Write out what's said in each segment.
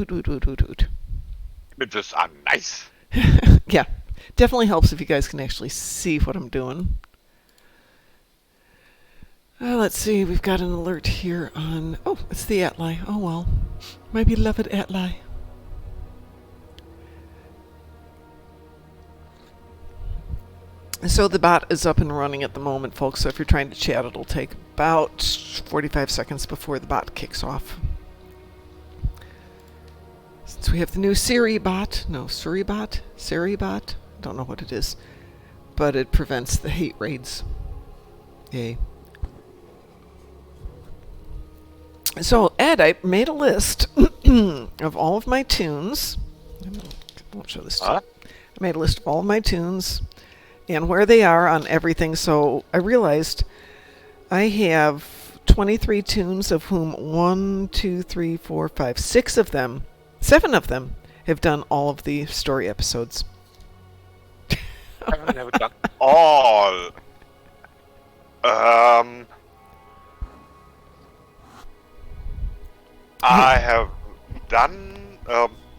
Woot, woot, woot, woot, woot. Images are nice. Yeah, definitely helps if you guys can actually see what I'm doing. Let's see, we've got an alert here on... Oh, it's the Atli. Oh, well. My beloved Atli. So the bot is up and running at the moment, folks. So if you're trying to chat, it'll take about 45 seconds before the bot kicks off. Since we have the new Siri bot. No, Siri bot? Siri bot? Don't know what it is. But it prevents the hate raids. Yay. So, Ed, I made a list of all of my tunes. I won't show this to you. I made a list of all of my tunes and where they are on everything. So I realized I have 23 tunes, of whom 1, 2, 3, 4, 5, 6 of them, 7 of them have done all of the story episodes. I've never done all. I have done,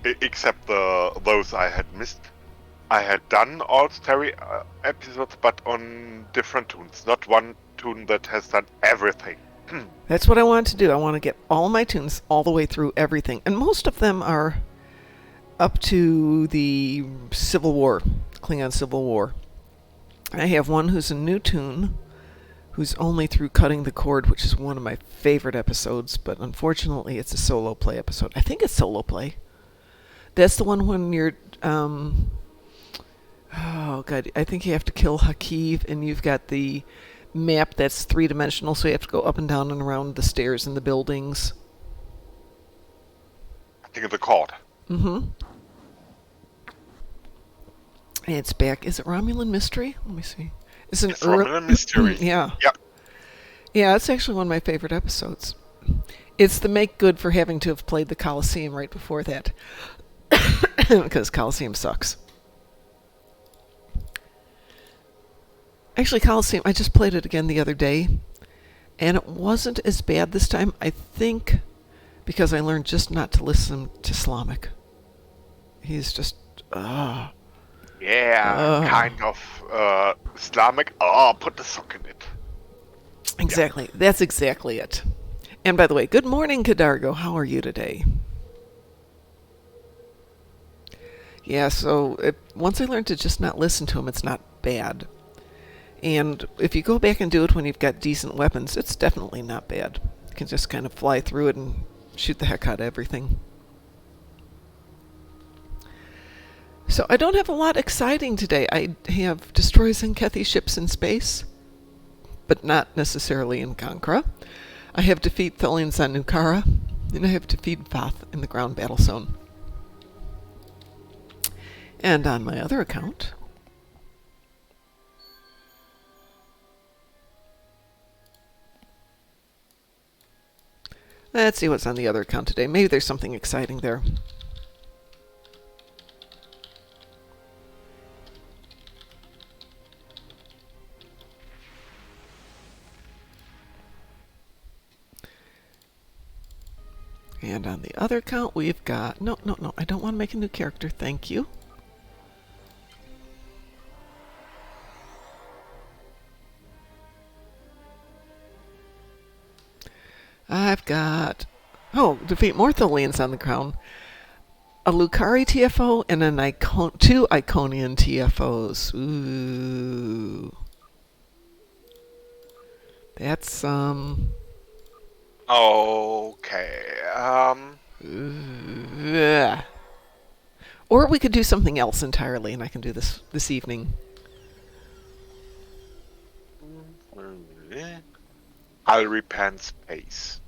except those I had missed. I had done all story episodes, but on different tunes. Not one tune that has done everything. That's what I want to do. I want to get all my tunes all the way through everything. And most of them are up to the Civil War, Klingon Civil War. I have one who's a new tune, who's only through Cutting the Cord, which is one of my favorite episodes, but unfortunately it's a solo play episode. I think it's solo play. That's the one when you're, oh god, I think you have to kill Hakiv, and you've got the map that's three-dimensional, so you have to go up and down and around the stairs and the buildings. I think of the cord. Mm-hmm. And it's back. Is it Romulan Mystery? Let me see. It's Romulan Mystery. Yeah. Yep. Yeah, it's actually one of my favorite episodes. It's the make good for having to have played the Coliseum right before that. Because Coliseum sucks. Actually, Coliseum, I just played it again the other day, and it wasn't as bad this time, I think, because I learned just not to listen to Slavic. He's just, kind of Islamic. Put the sock in it. Exactly. Yeah. That's exactly it. And by the way, good morning, Kadargo. How are you today? Yeah, so once I learned to just not listen to him, it's not bad. And if you go back and do it when you've got decent weapons, it's definitely not bad. You can just kind of fly through it and shoot the heck out of everything. So I don't have a lot exciting today. I have destroy Zenkethi ships in space, but not necessarily in Kankra. I have defeat Tholians on Nukara, and I have defeat Vath in the ground battle zone. And on my other account, let's see what's on the other account today. Maybe there's something exciting there. And on the other account, we've got... No, I don't want to make a new character. Thank you. I've got... defeat more Tholians on the ground. A Lucari TFO and two Iconian TFOs. Ooh. That's, Okay, Or we could do something else entirely, and I can do this evening. I'll repent space.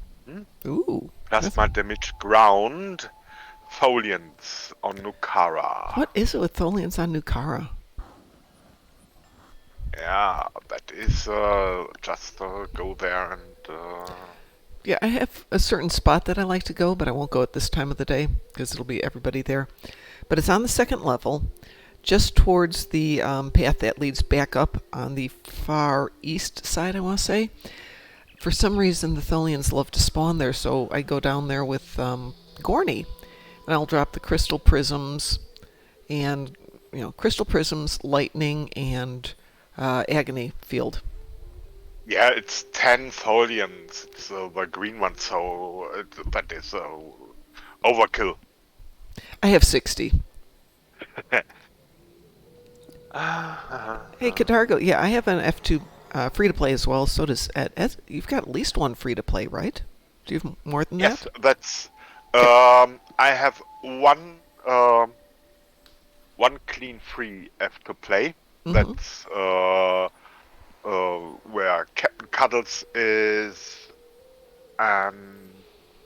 Ooh. Plasma damage ground. Tholians on Nukara. What is it with Tholians on Nukara? Yeah, that is just go there and... Yeah, I have a certain spot that I like to go, but I won't go at this time of the day because it'll be everybody there. But it's on the second level, just towards the path that leads back up on the far east side, I want to say. For some reason, the Tholians love to spawn there, so I go down there with Gorny. And I'll drop the crystal prisms and, crystal prisms, lightning, and agony field. Yeah, it's 10 folians. It's the green one, so that is overkill. I have 60. Hey, Cadargo, yeah, I have an F2 free-to-play as well. So does Ed. You've got at least one free-to-play, right? Do you have more than Yes, that? that's... I have one clean free F to play. That's where Captain Cuddles is, and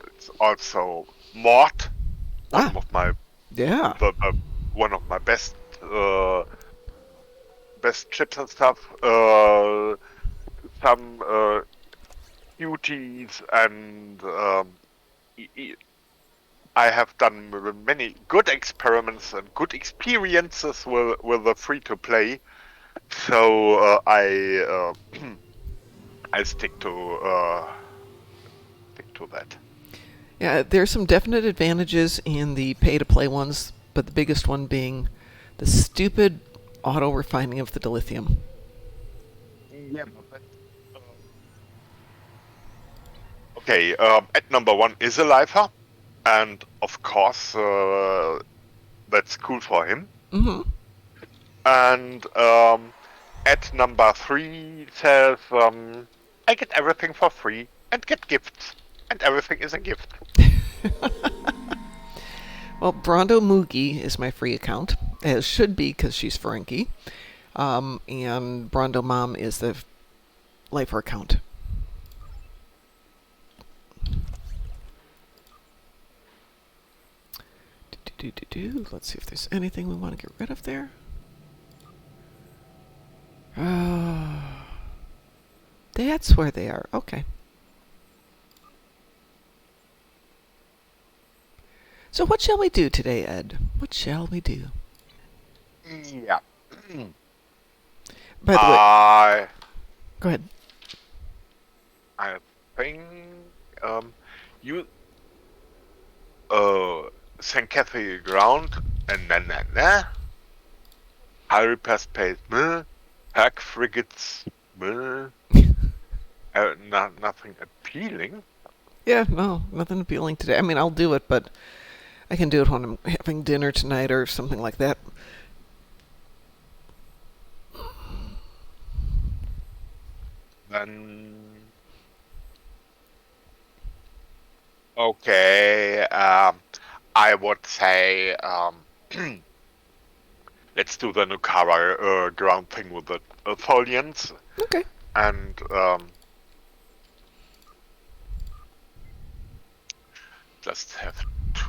it's also Mort, one of my one of my best chips and stuff. Some duties, and I have done many good experiments and good experiences with the free to play. So I stick to that. Yeah, there's some definite advantages in the pay-to-play ones, but the biggest one being the stupid auto-refining of the dilithium. Yeah, but okay, at number 1 is a lifer, and of course that's cool for him. Mm-hmm. And at number 3 says, I get everything for free and get gifts, and everything is a gift. Well, Brondo Moogie is my free account, as should be because she's Ferengi, and Brondo Mom is the lifer account. Let's see if there's anything we want to get rid of there. That's where they are. Okay. So what shall we do today, Ed? What shall we do? Yeah. By the way, go ahead. I think you Sankathy ground and high repair space, hack frigates, nothing appealing. Yeah, no, nothing appealing today. I mean, I'll do it, but I can do it when I'm having dinner tonight or something like that. Then okay, I would say let's do the Nukara ground thing with the Tholians. Okay. And just have to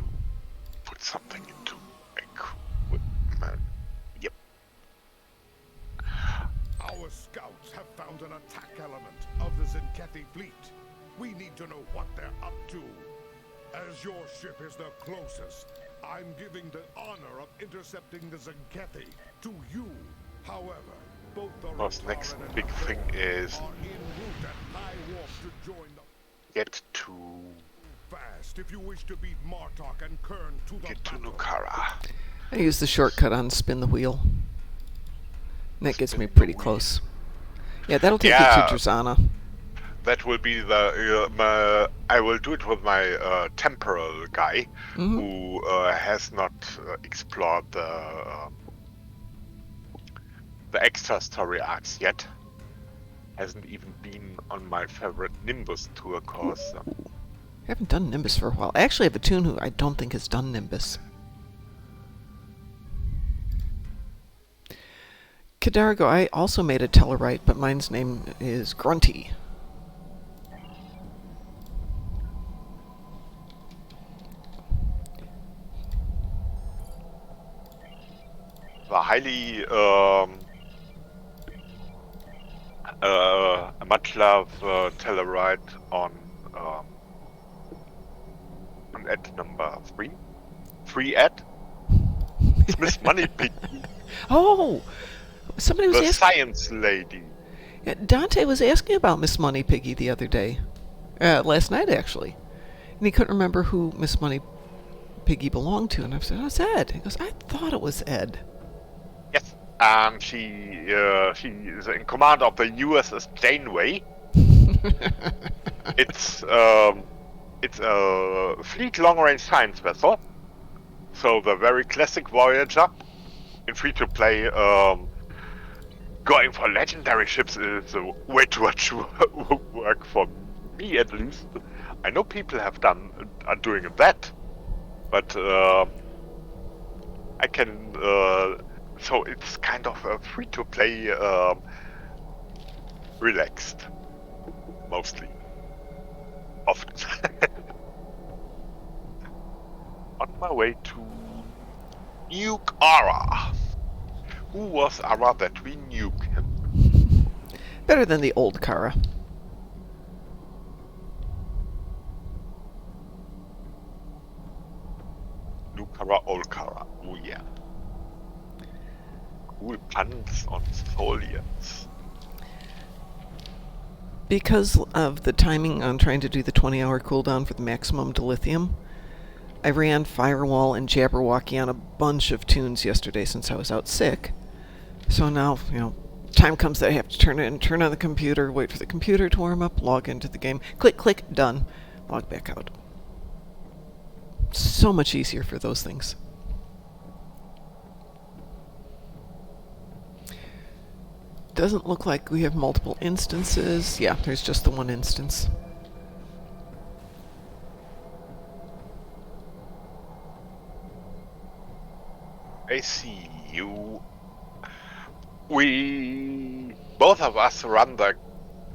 put something into equipment. Yep. Our scouts have found an attack element of the Zenkethi fleet. We need to know what they're up to. As your ship is the closest, I'm giving the honor of intercepting the Zenkethi to you. However, both the next big thing is are en route at high warp to join the get to fast if you wish to beat Martok and Kern to the get to battle. Nukara. I use the shortcut on spin the wheel. And that gets me Spin the pretty wheel. close. Yeah, that'll take you Yeah. to Drazana. That will be the I will do it with my temporal guy who has not explored the extra story arcs yet. Hasn't even been on my favorite Nimbus tour course. So. I haven't done Nimbus for a while. I actually have a tune who I don't think has done Nimbus. Cadargo, I also made a Tellarite, but mine's name is Grunty. The highly much love Tellarite on ad number 3. 3 ad? It's Miss Moneypig, Oh! Somebody was the asking... science lady. Yeah, Dante was asking about Miss Money Piggy the other day. Last night, actually. And he couldn't remember who Miss Money Piggy belonged to. And I said, oh, it's Ed. He goes, I thought it was Ed. Yes, and she is in command of the USS Janeway. It's a fleet long-range science vessel. So the very classic Voyager. In free-to-play, going for legendary ships is way too much work for me, at least. I know people are doing that, but I can. So it's kind of a free-to-play, relaxed, mostly, often. On my way to nuke Ara. Who was Ara that we nuke him? Better than the old Kara. New Kara, old Kara. Oh yeah. Cool puns on Tholians. Because of the timing on trying to do the 20-hour cooldown for the maximum dilithium, I ran Firewall and Jabberwocky on a bunch of tunes yesterday since I was out sick. So now, time comes that I have to turn on the computer, wait for the computer to warm up, log into the game, click, click, done, log back out. So much easier for those things. Doesn't look like we have multiple instances. Yeah, there's just the one instance. I see you. We both of us run the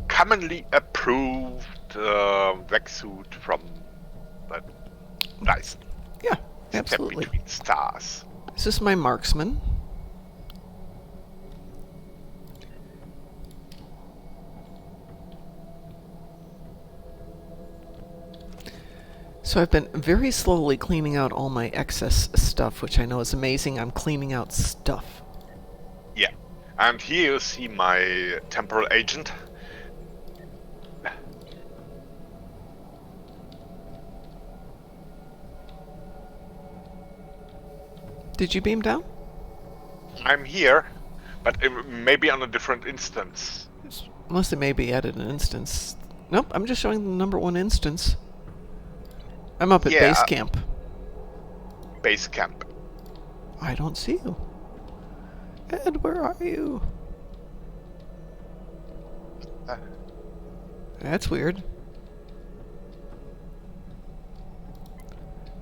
commonly approved Vexsuit from the Dyson. Yeah, Step absolutely. between stars. This is my marksman. So I've been very slowly cleaning out all my excess stuff, which I know is amazing. I'm cleaning out stuff. Yeah. And here you see my temporal agent. Did you beam down? I'm here, but maybe on a different instance. Unless they maybe added an instance. Nope, I'm just showing the number one instance. I'm up at base camp. Base camp. I don't see you. Ed, where are you? That's weird.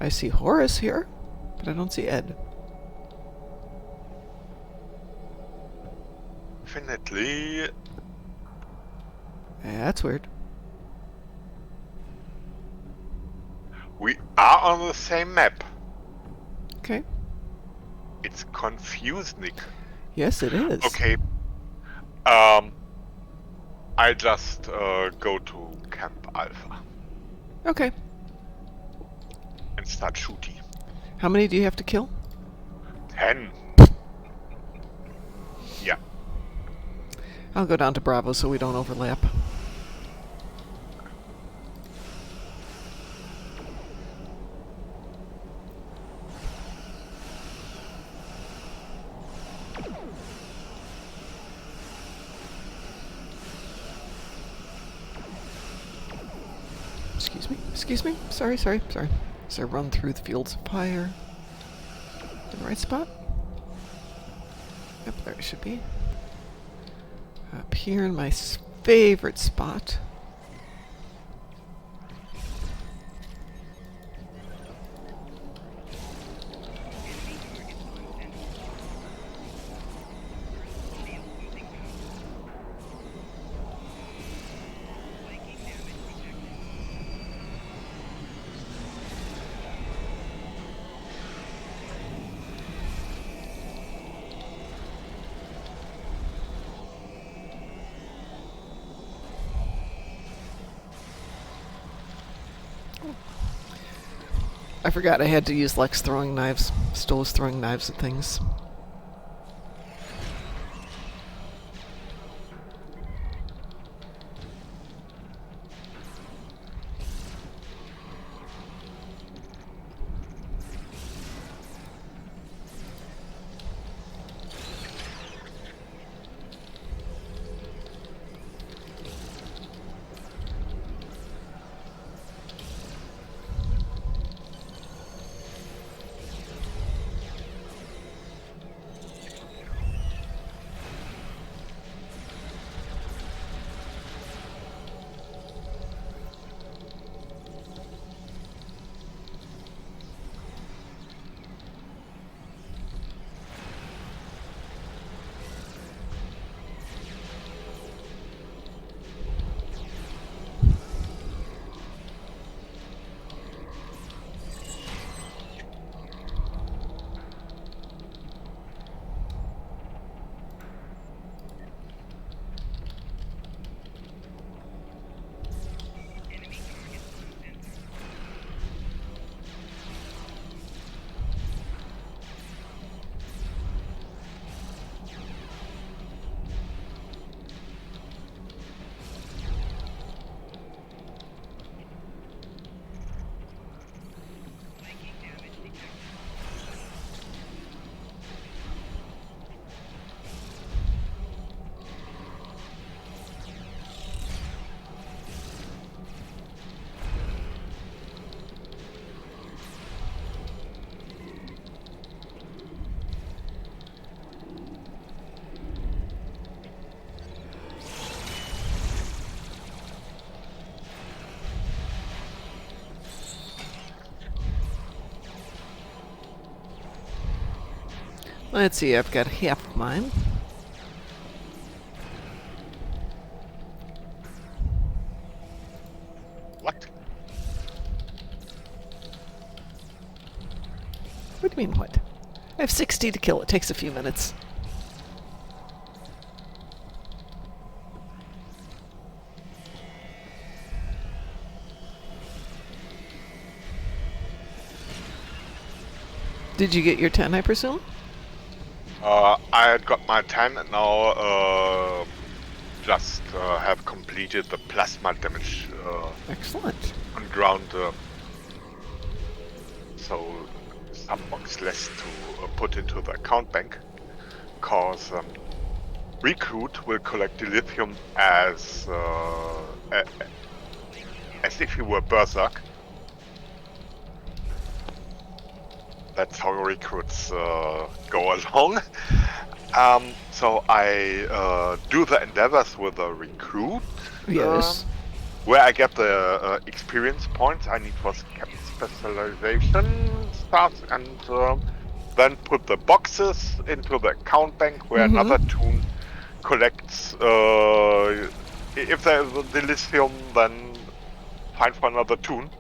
I see Horace here, but I don't see Ed. Definitely. That's weird. We are on the same map. Okay. It's confusing. Yes, it is. Okay. I just go to Camp Alpha Okay. and start shooting. How many do you have to kill? 10. Yeah. I'll go down to Bravo so we don't overlap. Excuse me. Sorry. So I run through the fields of fire. In the right spot? Yep, there it should be. Up here in my favorite spot. I forgot I had to use Lex throwing knives. Still was throwing knives at things. Let's see, I've got half of mine. What? What do you mean, what? I have 60 to kill. It takes a few minutes. Did you get your 10, I presume? I had got my 10 and now just have completed the plasma damage Excellent. on ground. So some box less to put into the account bank. Cause Recruit will collect the lithium as if he were Berserk. That's how recruits go along. So I do the endeavors with a recruit. Yes. Where I get the experience points I need for specialization stuff, and then put the boxes into the account bank where another toon collects. If there's the lithium, then find for another toon.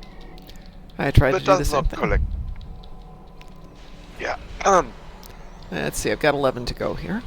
I tried to That do the does same not thing. collect. Yeah. Let's see, I've got 11 to go here.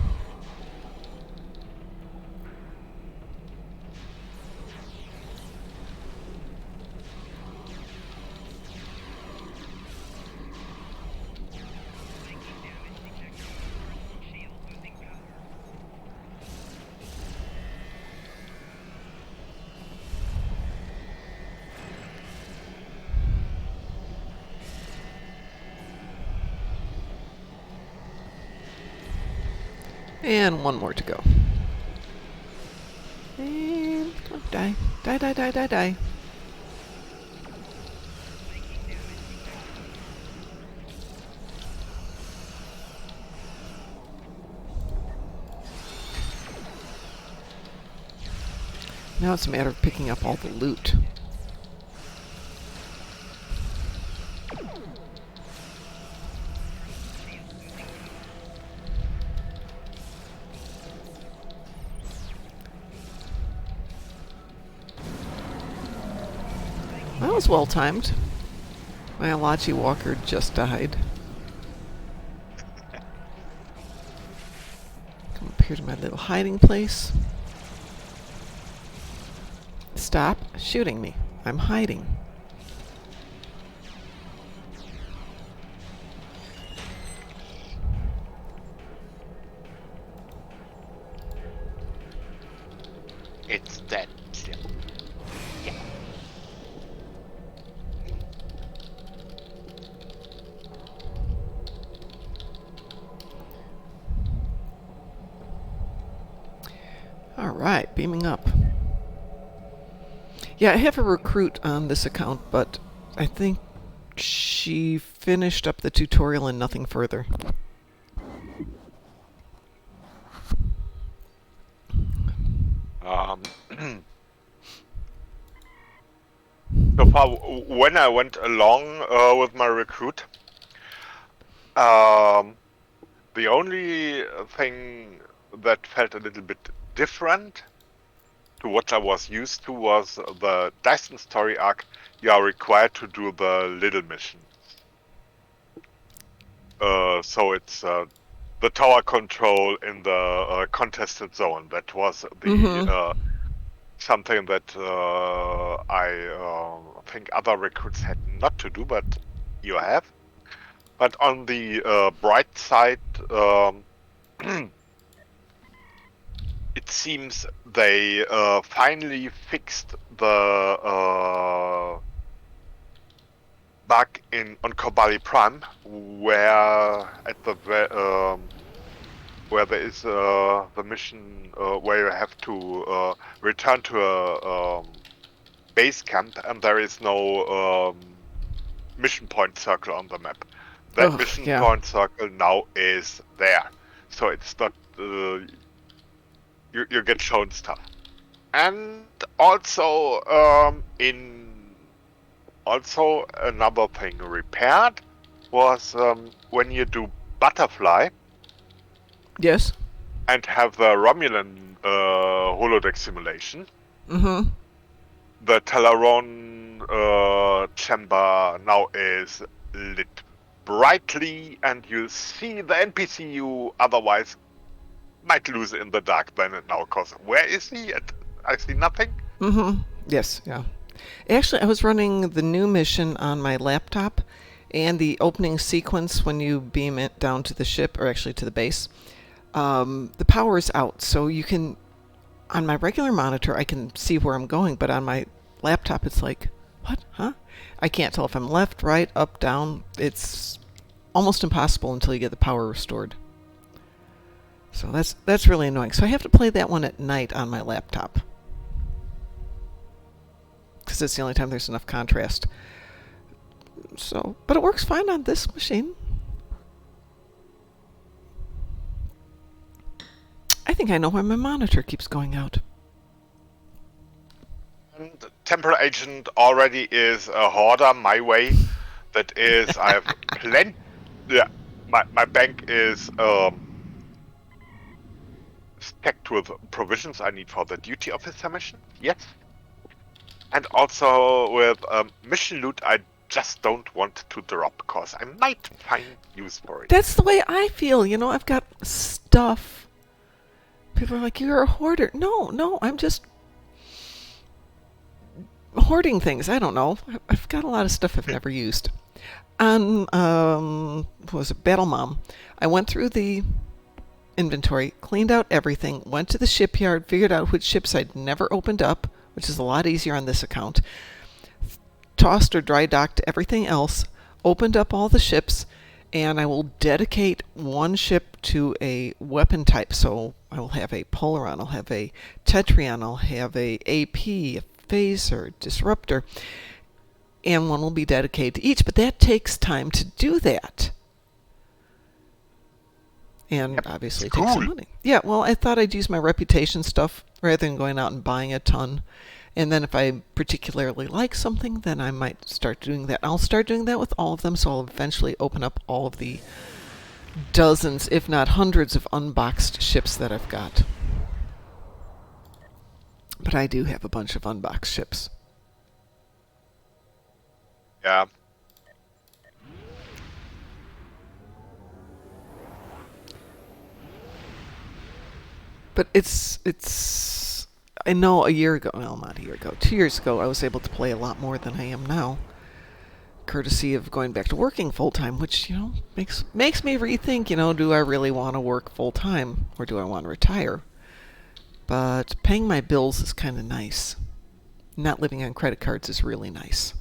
And one more to go. And oh, die. Die, die, die, die, die. Now it's a matter of picking up all the loot. That was well timed. My Alachi Walker just died. Come up here to my little hiding place. Stop shooting me. I'm hiding. It's dead. Yeah. All right, beaming up. Yeah, I have a recruit on this account, but I think she finished up the tutorial and nothing further. So far, when I went along with my recruit, the only thing that felt a little bit different to what I was used to was the Dyson story arc. You are required to do the little missions. So it's the tower control in the contested zone. That was the something that I think other recruits had not to do, but you have. But on the bright side, it seems they finally fixed the bug on Kobali Prime, where at the where there is the mission where you have to return to a base camp, and there is no mission point circle on the map. That mission point circle now is there, so it's not you get shown stuff. And also also another thing repaired was when you do butterfly, Yes. and have the Romulan holodeck simulation. Mm-hmm. The Teleron chamber now is lit brightly, and you see the NPC you otherwise might lose in the dark then and now, because where is he? I see nothing. Mm-hmm. Yes, yeah. Actually, I was running the new mission on my laptop, and the opening sequence when you beam it down to the ship, or actually to the base, the power is out, so you can, on my regular monitor, I can see where I'm going, but on my laptop, it's like, what? Huh? I can't tell if I'm left, right, up, down. It's almost impossible until you get the power restored. So that's really annoying. So I have to play that one at night on my laptop, because it's the only time there's enough contrast. So, but it works fine on this machine. I think I know why my monitor keeps going out. And Temporal Agent already is a hoarder my way. That is, I have plenty. Yeah, my bank is stacked with provisions I need for the duty officer mission. Yes. And also with mission loot I just don't want to drop, because I might find use for it. That's the way I feel. You know, I've got stuff. People are like, you're a hoarder. No, I'm just hoarding things. I don't know. I've got a lot of stuff I've never used. On, what was it, Darkmom, I went through the inventory, cleaned out everything, went to the shipyard, figured out which ships I'd never opened up, which is a lot easier on this account, tossed or dry docked everything else, opened up all the ships, and I will dedicate one ship to a weapon type. So I will have a Polaron, I'll have a Tetrion, I'll have a AP, a Phaser, Disruptor, and one will be dedicated to each. But that takes time to do that. And obviously it takes some money. Yeah, well, I thought I'd use my reputation stuff rather than going out and buying a ton. And then if I particularly like something, then I might start doing that. I'll start doing that with all of them, so I'll eventually open up all of the dozens, if not hundreds, of unboxed ships that I've got. But I do have a bunch of unboxed ships. Yeah. But it's I know a year ago, well, not a year ago, 2 years ago, I was able to play a lot more than I am now, courtesy of going back to working full-time, which, you know, makes me rethink, you know, do I really want to work full-time, or do I want to retire? But paying my bills is kind of nice. Not living on credit cards is really nice.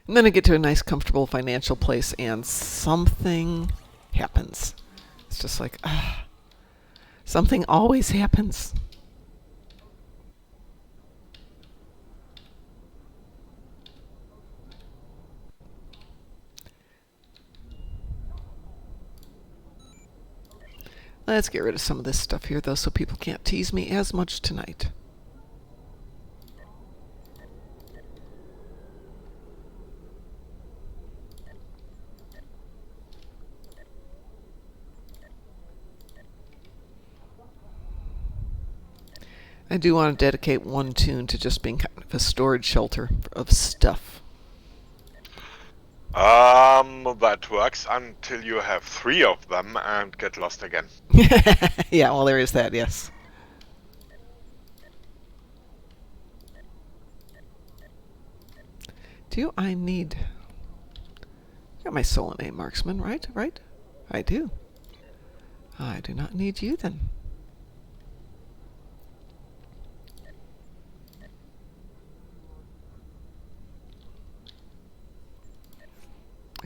And then I get to a nice, comfortable financial place, and something happens. It's just like, something always happens. Let's get rid of some of this stuff here, though, so people can't tease me as much tonight. I do want to dedicate one tune to just being kind of a storage shelter of stuff. That works until you have 3 of them and get lost again. Yeah, well, there is that, yes. Do I need... I got my Soul and A marksman, right? Right? I do. I do not need you, then.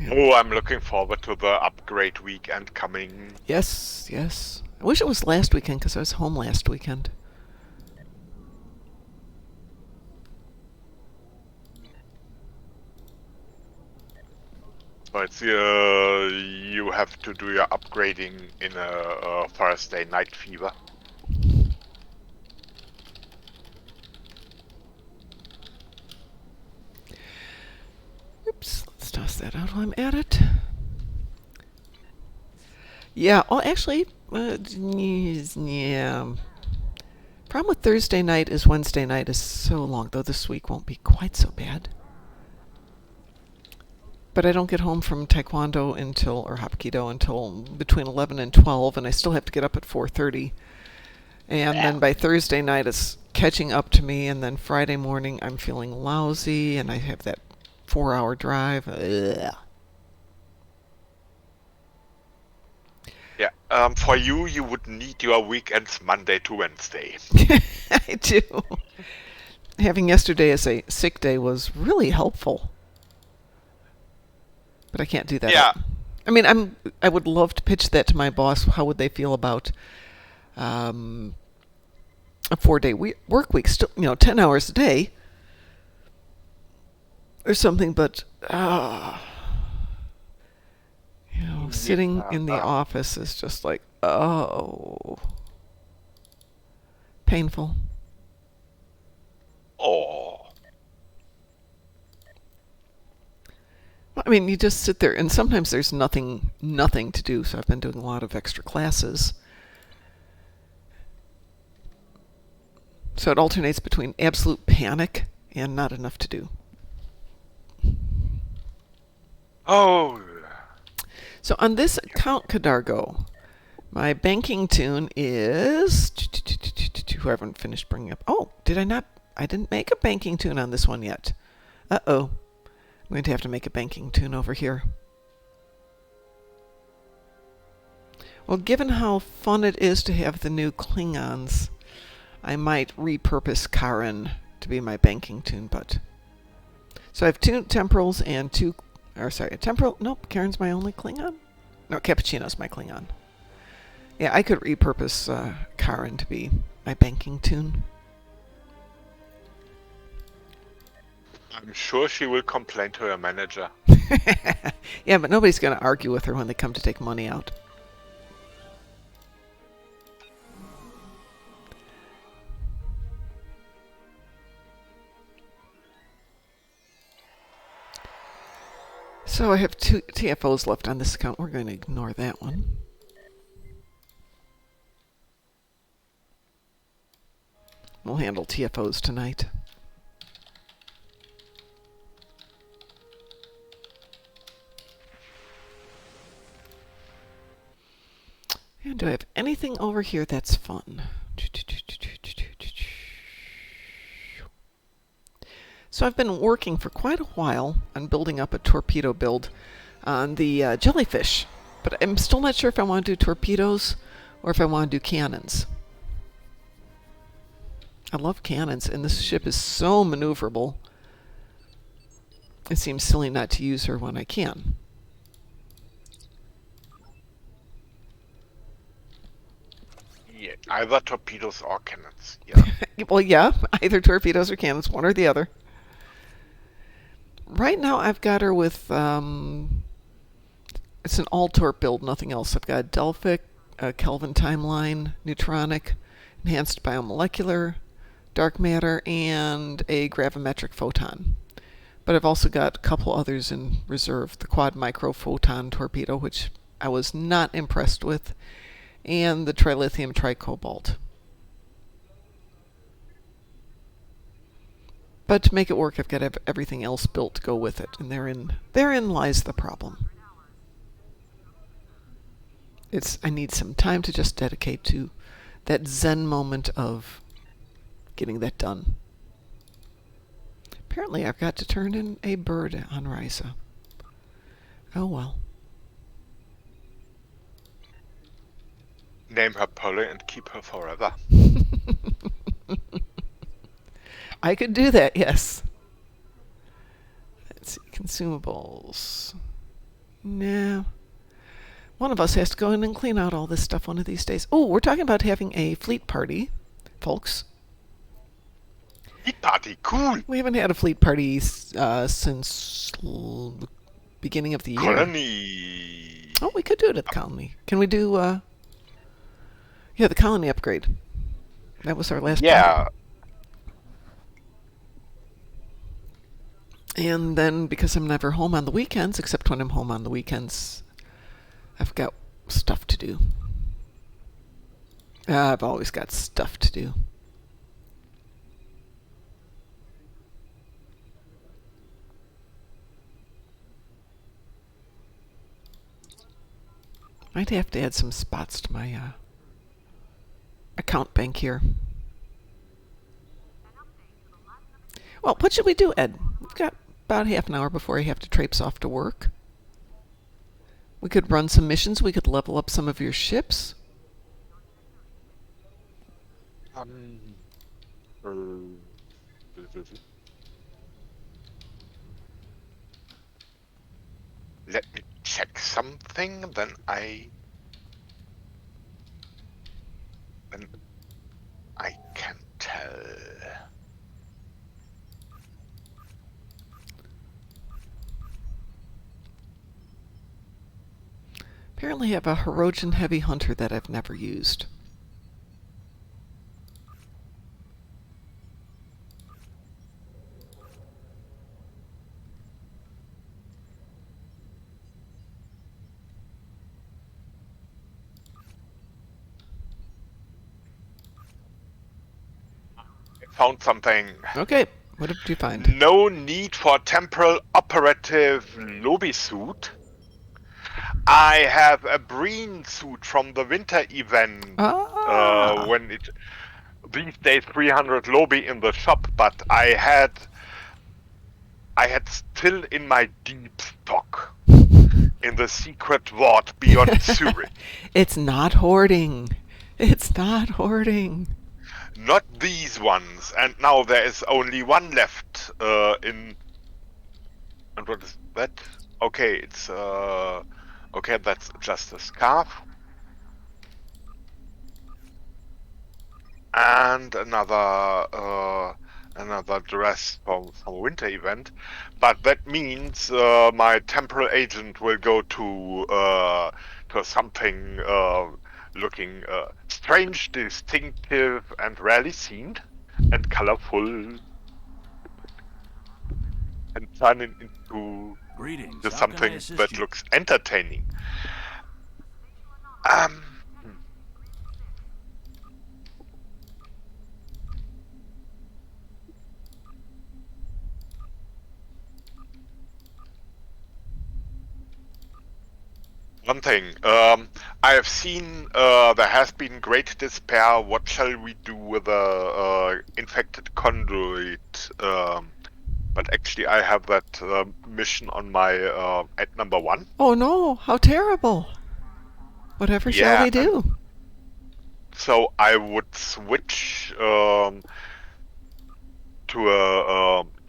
Oh, I'm looking forward to the upgrade weekend coming. Yes, yes. I wish it was last weekend, because I was home last weekend. So it's you have to do your upgrading in a Thursday night fever. Oops. close that out while I'm at it. Yeah, oh, actually, yeah. Problem with Thursday night is Wednesday night is so long, though this week won't be quite so bad. But I don't get home from Taekwondo or Hapkido until between 11 and 12, and I still have to get up at 4:30. And then by Thursday night, it's catching up to me, and then Friday morning, I'm feeling lousy, and I have that 4-hour drive. Ugh. Yeah, for you would need your weekends Monday to Wednesday. I do. Having yesterday as a sick day was really helpful. But I can't do that. Yeah. I mean, I would love to pitch that to my boss. How would they feel about a 4-day work week? Still, 10 hours a day or something. But sitting in the office is just like, painful. Oh. I mean, you just sit there, and sometimes there's nothing to do, so I've been doing a lot of extra classes. So it alternates between absolute panic and not enough to do. Oh. So on this account, Cadargo, my banking tune is... who I haven't finished bringing up. Oh, did I not? I didn't make a banking tune on this one yet. Uh-oh. I'm going to have to make a banking tune over here. Well, given how fun it is to have the new Klingons, I might repurpose Khoroon to be my banking tune, but... So I have 2 temporals and 2... temporal... Nope, Karen's my only Klingon? No, Cappuccino's my Klingon. Yeah, I could repurpose Khoroon to be my banking tune. I'm sure she will complain to her manager. Yeah, but nobody's going to argue with her when they come to take money out. So I have 2 TFOs left on this account. We're going to ignore that one. We'll handle TFOs tonight. And do I have anything over here that's fun? So I've been working for quite a while on building up a torpedo build on the jellyfish. But I'm still not sure if I want to do torpedoes or if I want to do cannons. I love cannons, and this ship is so maneuverable. It seems silly not to use her when I can. Yeah, either torpedoes or cannons. Yeah. Well, yeah, either torpedoes or cannons, one or the other. Right now I've got her with, it's an all-torp build, nothing else. I've got Delphic, a Kelvin timeline, neutronic, enhanced biomolecular, dark matter, and a gravimetric photon. But I've also got a couple others in reserve. The quad micro photon torpedo, which I was not impressed with, and the trilithium tricobalt. But to make it work, I've got to have everything else built to go with it, and therein lies the problem. I need some time to just dedicate to that zen moment of getting that done. Apparently, I've got to turn in a bird on Risa. Oh well. Name her Polly and keep her forever. I could do that, yes. Let's see, consumables. No. One of us has to go in and clean out all this stuff one of these days. Oh, we're talking about having a fleet party, folks. Fleet party, cool. We haven't had a fleet party since the beginning of the year. Colony. Oh, we could do it at the colony. Can we do, the colony upgrade? That was our last Yeah. party. And then, because I'm never home on the weekends, except when I'm home on the weekends, I've got stuff to do. I've always got stuff to do. Might have to add some spots to my account bank here. Well, what should we do, Ed? We've got about half an hour before I have to traipse off to work. We could run some missions. We could level up some of your ships. Let me check something, then I can tell. Apparently I have a Khoroon heavy hunter that I've never used. Found something. Okay, what did you find? No need for temporal operative lobby suit. I have a Breen suit from the winter event. When it these days 300 lobby in the shop, but I had still in my deep stock in the secret ward beyond Zurich. It's not hoarding. It's not hoarding. Not these ones, and now there is only one left in. And what is that? Okay, it's okay. That's just a scarf and another dress from some winter event. But that means my temporal agent will go to something. Looking strange, distinctive, and rarely seen, and colorful, and turn it into something that looks entertaining. One thing, I have seen there has been great despair. What shall we do with the infected conduit? But actually, I have that mission on my at number 1. Oh no! How terrible! Whatever shall we do? So I would switch to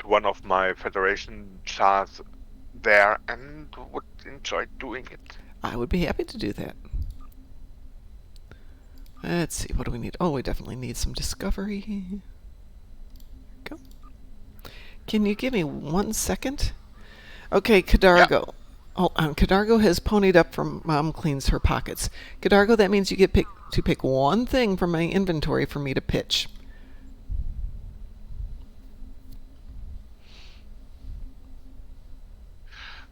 one of my Federation chars there, and would enjoy doing it. I would be happy to do that. Let's see, what do we need? Oh, we definitely need some discovery. Go. Can you give me 1 second? Okay, Cadargo. Yeah. Hold on. Cadargo has ponied up from Mom Cleans Her Pockets. Cadargo, that means you get to pick one thing from my inventory for me to pitch.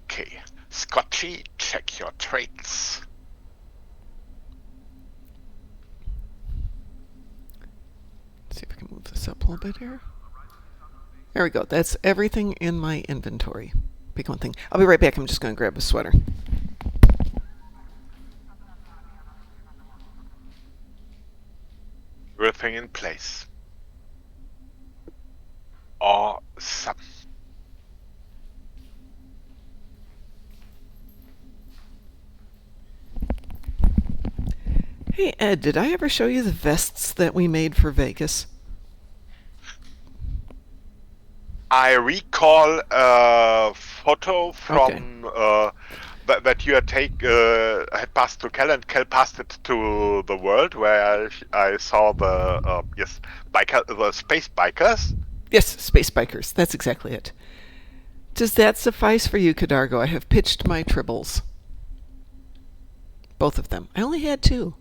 Okay. Scotchy, check your traits. Let's see if I can move this up a little bit here. There we go. That's everything in my inventory. Pick one thing. I'll be right back. I'm just going to grab a sweater. Everything in place. Awesome. Hey, Ed, did I ever show you the vests that we made for Vegas? I recall a photo from that you had passed to Kel, and Kel passed it to the world, where I saw the the space bikers. Yes, space bikers. That's exactly it. Does that suffice for you, Cadargo? I have pitched my tribbles. Both of them. I only had 2.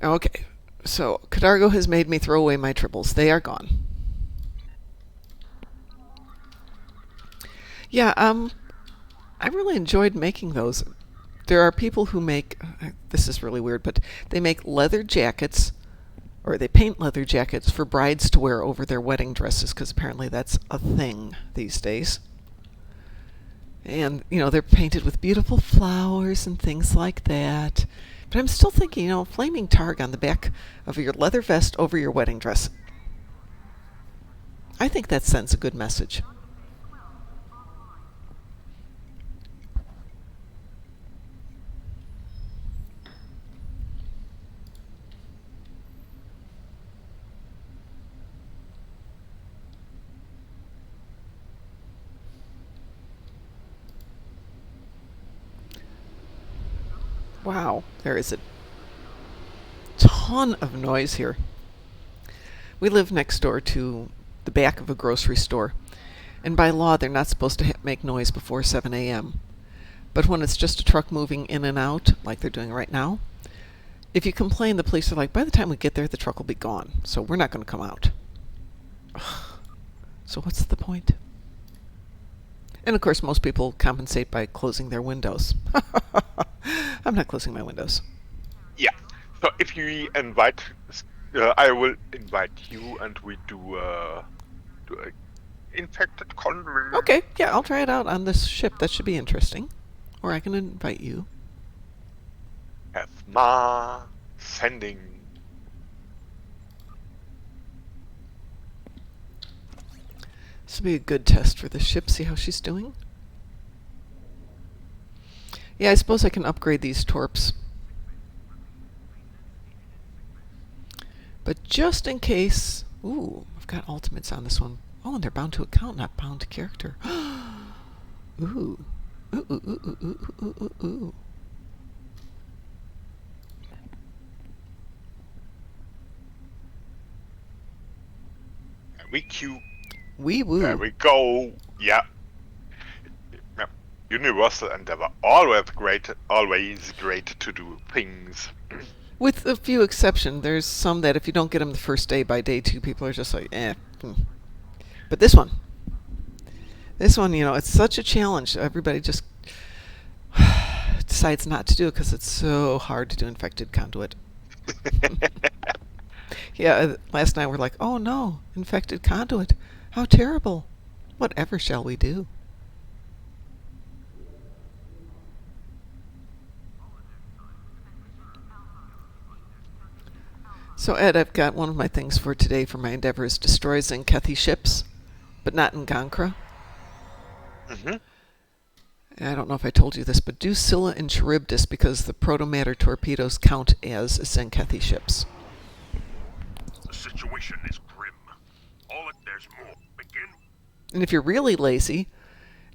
Okay, So, Cadargo has made me throw away my triples. They are gone. Yeah, I really enjoyed making those. There are people who make, this is really weird, but they make leather jackets, or they paint leather jackets for brides to wear over their wedding dresses, because apparently that's a thing these days. And, you know, they're painted with beautiful flowers and things like that. But I'm still thinking, you know, flaming targ on the back of your leather vest over your wedding dress. I think that sends a good message. Wow, there is a ton of noise here. We live next door to the back of a grocery store, and by law they're not supposed to make noise before 7 a.m. But when it's just a truck moving in and out, like they're doing right now, if you complain, the police are like, by the time we get there, the truck will be gone, so we're not going to come out. So what's the point? And of course, most people compensate by closing their windows. I'm not closing my windows. Yeah. So if you invite, I will invite you, and we do a infected convent. Okay, yeah, I'll try it out on this ship. That should be interesting. Or I can invite you. Have Ma sending. This will be a good test for the ship. See how she's doing. Yeah, I suppose I can upgrade these torps. But just in case... Ooh, I've got ultimates on this one. Oh, and they're bound to account, not bound to character. Ooh. Ooh, ooh, ooh, ooh, ooh, ooh, ooh, ooh. We queue. Wee woo. There we go. Yeah. Universal Endeavor. Always great to do things. With a few exceptions. There's some that if you don't get them the first day, by day 2, people are just like, eh. But this one, you know, it's such a challenge. Everybody just decides not to do it because it's so hard to do infected conduit. Yeah, last night we're like, oh no, infected conduit. How terrible. Whatever shall we do? So Ed, I've got one of my things for today for my endeavor is destroy Zenkethi ships, but not in Gankra. I don't know if I told you this, but do Scylla and Charybdis because the protomatter torpedoes count as Zenkethi ships. The situation is grim. There's more. Begin. And if you're really lazy,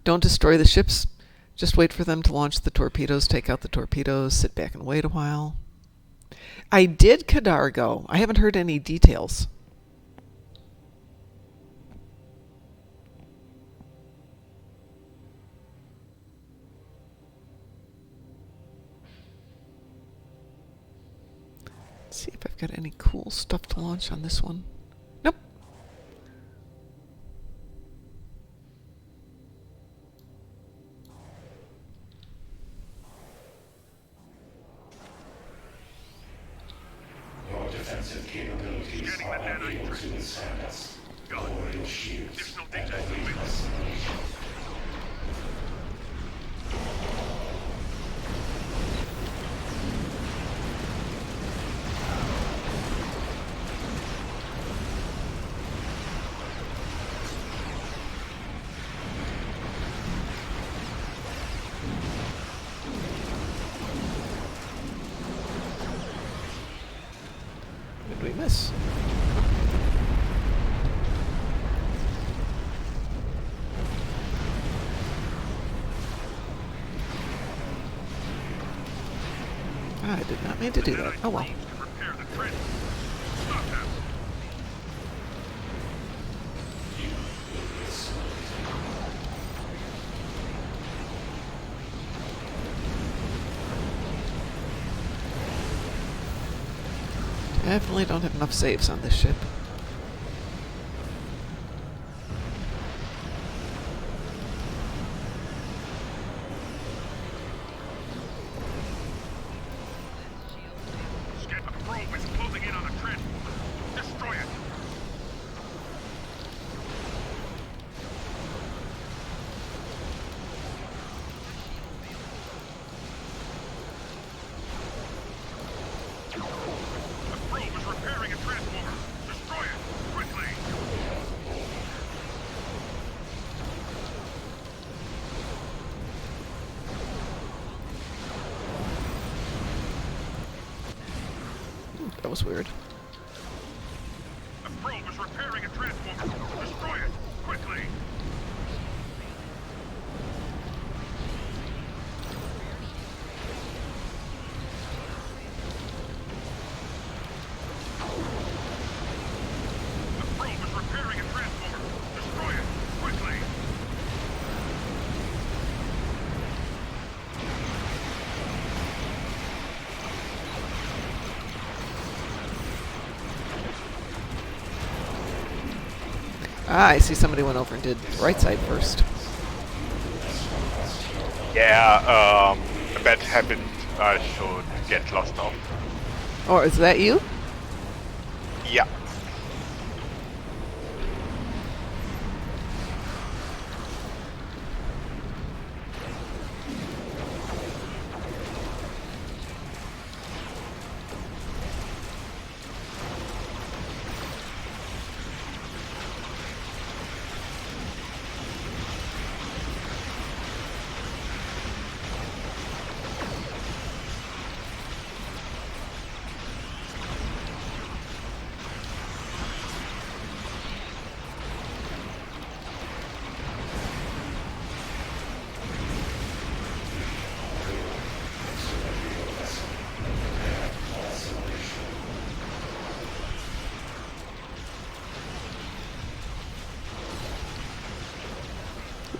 don't destroy the ships. Just wait for them to launch the torpedoes, take out the torpedoes, sit back and wait a while. I did Cadargo. I haven't heard any details. Let's see if I've got any cool stuff to launch on this one. Nope. Your defensive capabilities are unable to withstand us. Lower your shields and await destination. What did we miss? I did not mean to do that. Oh well. Repair the trench. Stop them. Definitely don't have enough saves on this ship. A probe is closing in on the transformer. Destroy it. The probe is repairing a transformer. Destroy it quickly. That was weird. The probe is repairing a transformer. Destroy it quickly. The probe is repairing a transformer. Destroy it quickly. Ah, I see somebody went over and did right side first. Yeah, a bad habit I should get lost of. Oh, is that you? Yeah.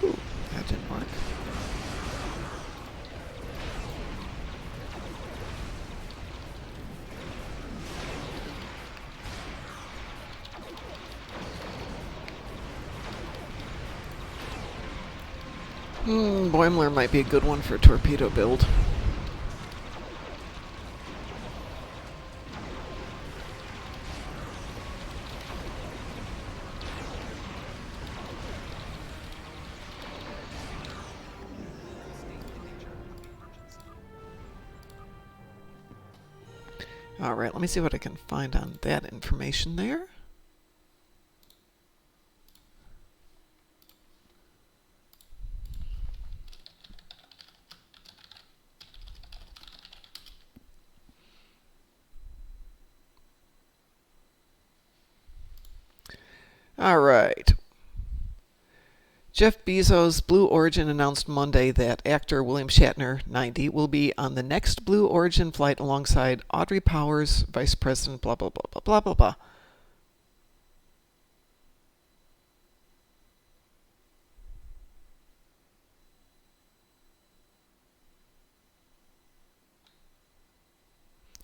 Ooh, that didn't work. Boimler might be a good one for a torpedo build. Alright, let me see what I can find on that information there. Alright. Jeff Bezos' Blue Origin announced Monday that actor William Shatner, 90, will be on the next Blue Origin flight alongside Audrey Powers, Vice President, blah, blah, blah, blah, blah, blah, blah.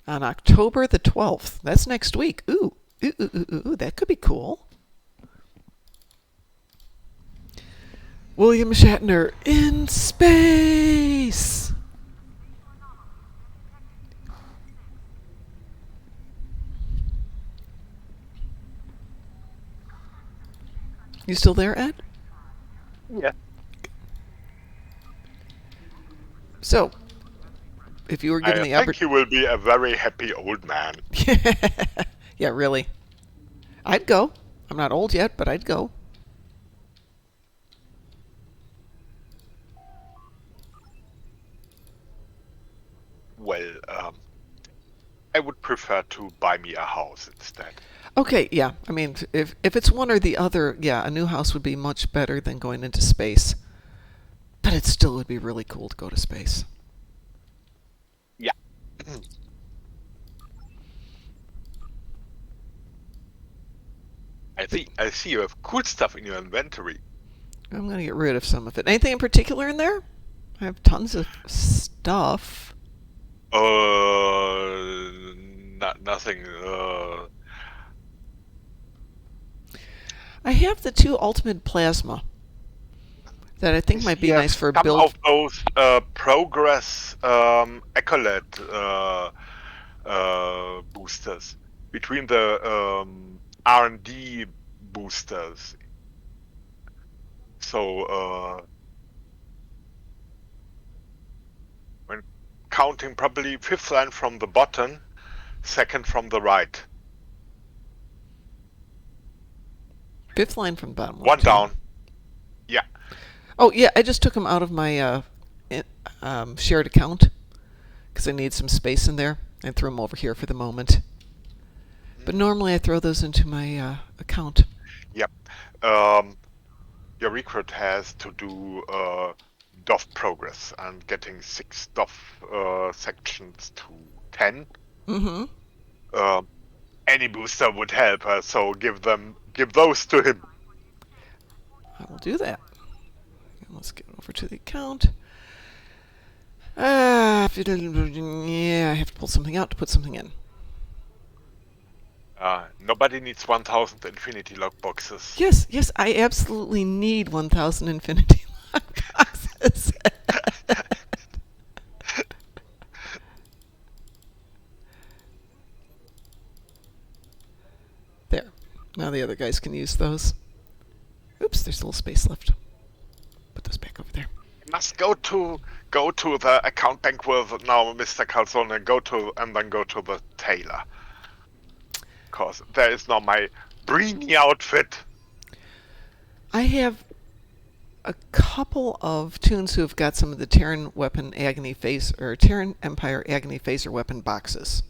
On October the 12th. That's next week. Ooh, ooh, ooh, ooh, ooh, that could be cool. William Shatner in space! You still there, Ed? Yeah. So, if you were given the I think he will be a very happy old man. Yeah, really. I'd go. I'm not old yet, but I'd go. Well, I would prefer to buy me a house instead. Okay, yeah. I mean, if it's one or the other, yeah, a new house would be much better than going into space. But it still would be really cool to go to space. Yeah. I see you have cool stuff in your inventory. I'm going to get rid of some of it. Anything in particular in there? I have tons of stuff. Nothing nothing. I have the 2 ultimate plasma that I think might be Yeah, nice for a some build. of those progress accolade boosters between the R&D boosters. So when counting, probably 5th line from the bottom, 2nd from the right. 5th line from the bottom. One down. Yeah. Oh, yeah, I just took them out of my shared account because I need some space in there. I threw them over here for the moment. But normally I throw those into my account. Yep. Your recruit has to do DOF progress and getting 6 DOF sections to 10. Mm-hmm. Any booster would help, so give those to him. I will do that. Let's get over to the account. Yeah, I have to pull something out to put something in. Nobody needs 1000 infinity logboxes. Yes, I absolutely need 1000 infinity lockboxes. There. Now the other guys can use those. Oops, there's a little space left. Put those back over there. Must go to the account bank with now Mr. Calzone and then go to the tailor. Cause there is now my Breeny outfit. I have a couple of tunes who have got some of the Terran weapon agony phase or Terran Empire agony phaser weapon boxes.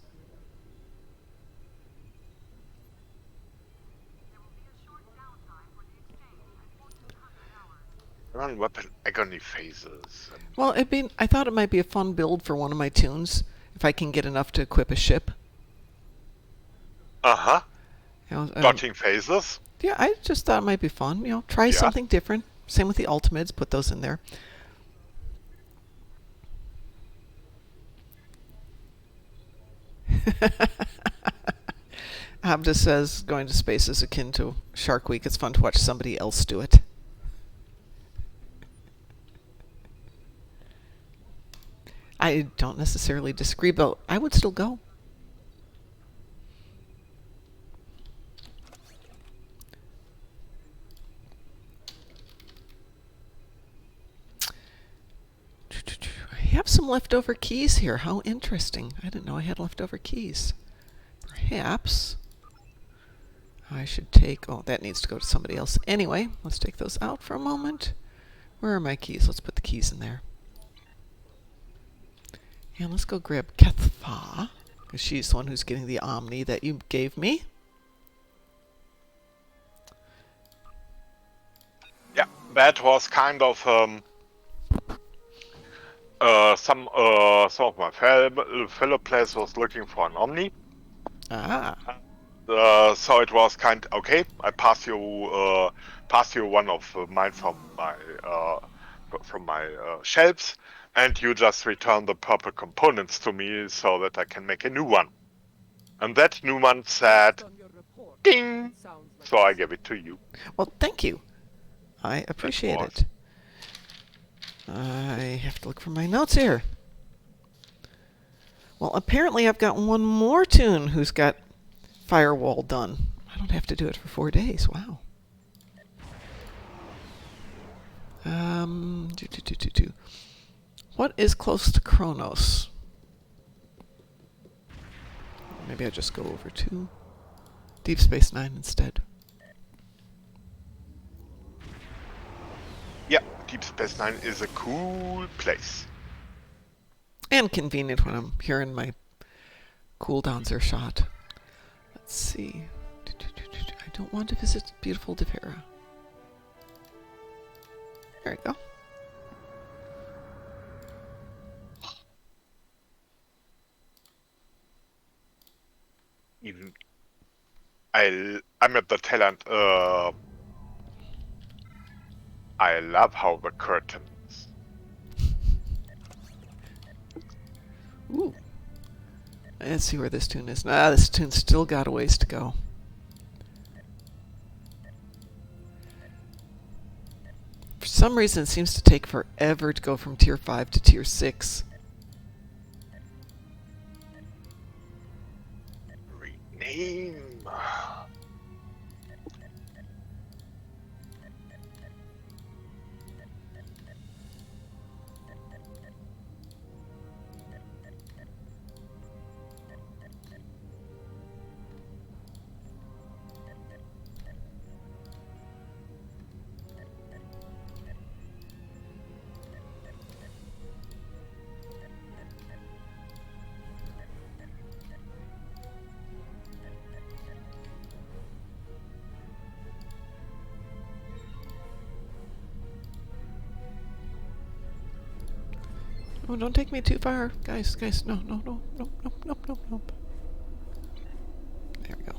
Run weapon agony phases. Well, I thought it might be a fun build for one of my tunes if I can get enough to equip a ship. Uh-huh. You know, Dodging phases. Yeah, I just thought it might be fun. You know, try something different. Same with the ultimates. Put those in there. Abda says going to space is akin to Shark Week. It's fun to watch somebody else do it. I don't necessarily disagree, but I would still go. I have some leftover keys here. How interesting. I didn't know I had leftover keys. Perhaps I should take... Oh, that needs to go to somebody else. Anyway, let's take those out for a moment. Where are my keys? Let's put the keys in there. And let's go grab Kethfa, because she's the one who's getting the Omni that you gave me. Yeah, that was kind of some of my fellow players was looking for an Omni. Ah. So it was kind okay. I pass you one of mine from my shelves, and you just return the purple components to me so that I can make a new one. And that new one said, "Ding!" So I gave it to you. Well, thank you. I appreciate it. I have to look for my notes here. Well, apparently I've got one more tune who's got Firewall done. I don't have to do it for 4 days. Wow. What is close to Kronos? Maybe I just go over to Deep Space Nine instead. Yeah, Deep Space Nine is a cool place. And convenient when I'm hearing my cooldowns are shot. Let's see. I don't want to visit beautiful Devera. There we go. Even I'm at the tail end. I love how the curtains. Ooh. Let's see where this tune is. This tune's still got a ways to go. For some reason, it seems to take forever to go from Tier 5 to Tier 6. Rename. Oh, don't take me too far. Guys, no, no, no, nope, nope, nope, nope, nope. There we go.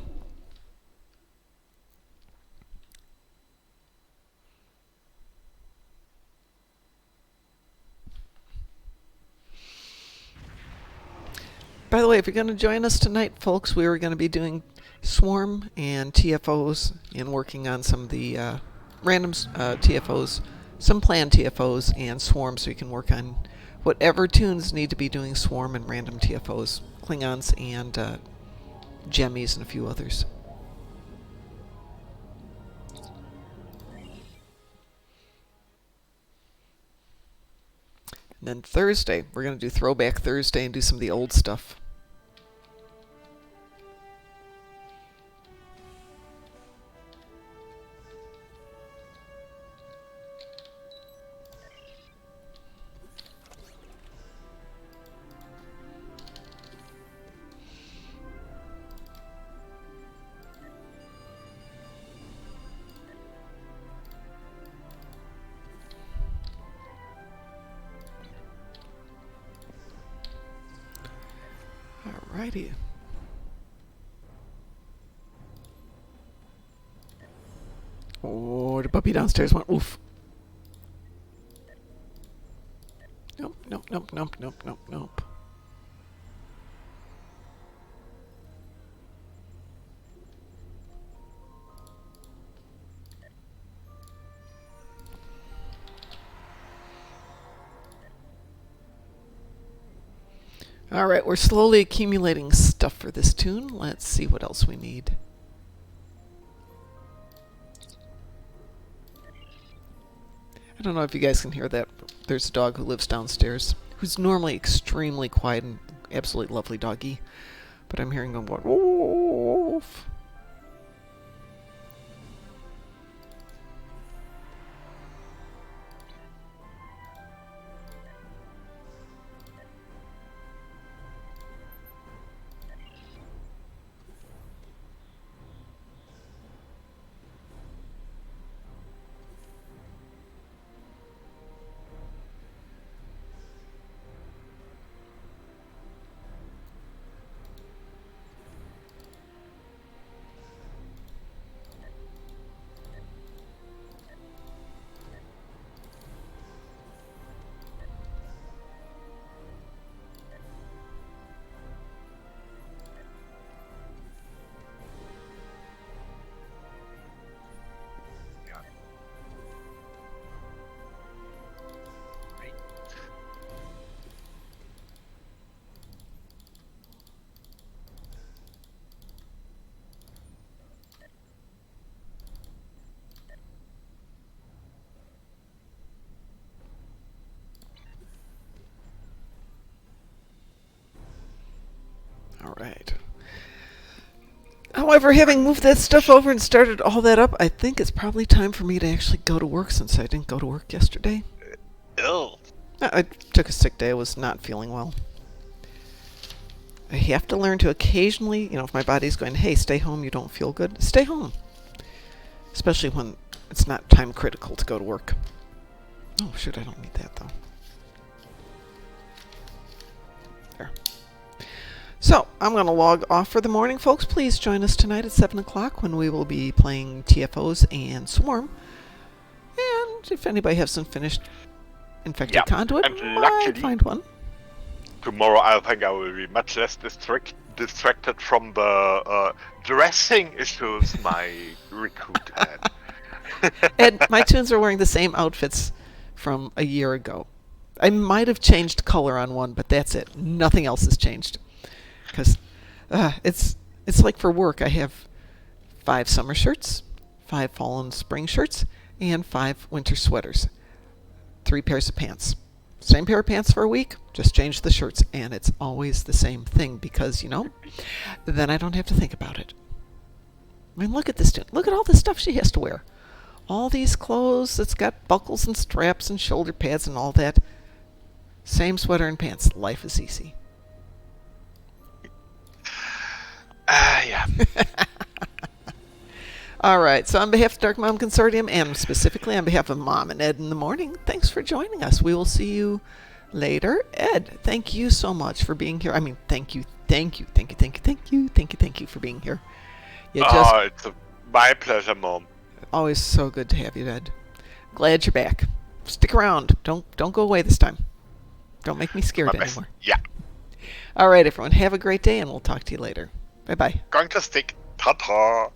By the way, if you're going to join us tonight, folks, we are going to be doing Swarm and TFOs and working on some of the random TFOs, some planned TFOs and Swarm, so you can work on whatever tunes need to be doing Swarm and random TFOs, Klingons and Jemmies and a few others. And then Thursday, we're going to do Throwback Thursday and do some of the old stuff. Alrighty. Oh, the puppy downstairs went oof. Nope, nope, nope, nope, nope, nope, nope. Alright, we're slowly accumulating stuff for this tune. Let's see what else we need. I don't know if you guys can hear that. There's a dog who lives downstairs, who's normally extremely quiet and absolutely lovely doggy. But I'm hearing him going, woof. Alright. However, having moved that stuff over and started all that up, I think it's probably time for me to actually go to work since I didn't go to work yesterday. Ill. I took a sick day. I was not feeling well. I have to learn to occasionally, if my body's going, hey, stay home, you don't feel good, stay home. Especially when it's not time critical to go to work. Oh, shoot, I don't need that, though. There. So, I'm going to log off for the morning, folks. Please join us tonight at 7 o'clock when we will be playing TFOs and Swarm. And if anybody has some finished infected conduit, and I might find one. tomorrow I think I will be much less distracted from the dressing issues my recruit had. And my tunes are wearing the same outfits from a year ago. I might have changed color on one, but that's it. Nothing else has changed. Because it's like for work, I have 5 summer shirts, 5 fall and spring shirts, and 5 winter sweaters. 3 pairs of pants. Same pair of pants for a week, just change the shirts, and it's always the same thing because, then I don't have to think about it. I mean, look at this tune. Look at all the stuff she has to wear. All these clothes, it's got buckles and straps and shoulder pads and all that. Same sweater and pants. Life is easy. Yeah. All right. So on behalf of Darkmom Consortium, and specifically on behalf of Mom and Ed in the morning, thanks for joining us. We will see you later. Ed, thank you so much for being here. I mean, thank you for being here. It's my pleasure, Mom. Always so good to have you, Ed. Glad you're back. Stick around. Don't go away this time. Don't make me scared anymore. Yeah. All right, everyone. Have a great day, and we'll talk to you later. Bye-bye. Going to stick. Ta-ta.